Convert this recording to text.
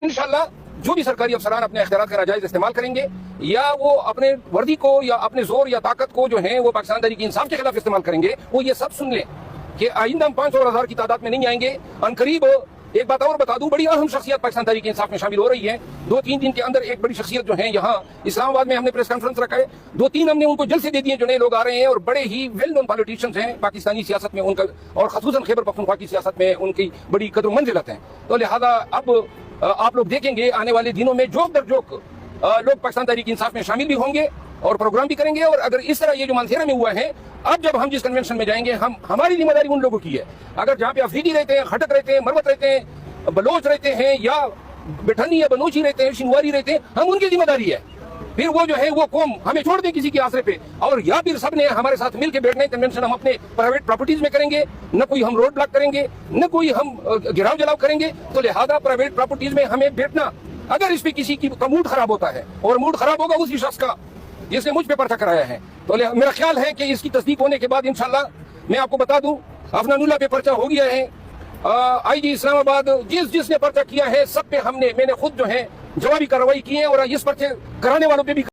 इंशाल्लाह जो भी सरकारी अफसरान अपने इख्तियारात का नाजायज इस्तेमाल करेंगे या वो अपने वर्दी को या अपने जोर या ताकत को जो है वो पाकिस्तान तहरीक इंसाफ के खिलाफ इस्तेमाल करेंगे, वो ये सब सुन लें कि आइंदा हम 500 और 1000 की तादाद में नहीं आएंगे। अनकरीब एक बात और बता दूं, बड़ी अहम शख्सियत पाकिस्तान तहरीक इंसाफ में शामिल हो रही है। 2-3 दिन के अंदर एक बड़ी शख्सियत जो है यहाँ इस्लामाबाद में हमने प्रेस कॉन्फ्रेंस रखा है, 2-3 हमने उनको जल्द से दे दिए जो नए लोग आ रहे हैं और बड़े ही वेल नोन पॉलिटिशियंस हैं पाकिस्तानी सियासत में उनका, और खसूसन खैबर पख्तूनख्वा की सियासत में उनकी बड़ी कदर मंजिलत है। तो लिहाजा अब आप लोग देखेंगे आने वाले दिनों में जोक दर जोक लोग पाकिस्तान तहरीक इंसाफ में शामिल भी होंगे और प्रोग्राम भी करेंगे। और अगर इस तरह ये जो मानसेरा में हुआ है, अब जब हम जिस कन्वेंशन में जाएंगे, हमारी जिम्मेदारी उन लोगों की है। अगर जहाँ पे अफरीदी रहते हैं, खटक रहते हैं, मरवत रहते हैं, बलोच रहते हैं या बिठनी या बलोची रहते हैं, शिनवारी रहते हैं, हम उनकी जिम्मेदारी है। फिर वो जो है वो कौम हमें छोड़ दे किसी के आसरे पे, और या फिर सब ने हमारे साथ मिलकर बैठने कन्वेंशन हम अपने प्राइवेट प्रॉपर्टीज में करेंगे, न कोई हम रोड ब्लॉक करेंगे, न कोई हम गिराव जलाव करेंगे। तो लिहाजा प्राइवेट प्रॉपर्टीज में हमें बैठना, अगर इस पे किसी का मूड खराब होता है, और मूड खराब होगा उसी शख्स का जिसने मुझ पे पर्चा कराया है, तो मेरा ख्याल है कि इसकी तस्दीक होने के बाद इंशाल्लाह मैं आपको बता दूं, अफनानुल्लाह पे पर्चा हो गया है। आईजी इस्लामाबाद जिसने पर्चा किया है सब पे मैंने खुद जो है जवाबी कार्रवाई की है, और इस पर्चे कराने वालों पे भी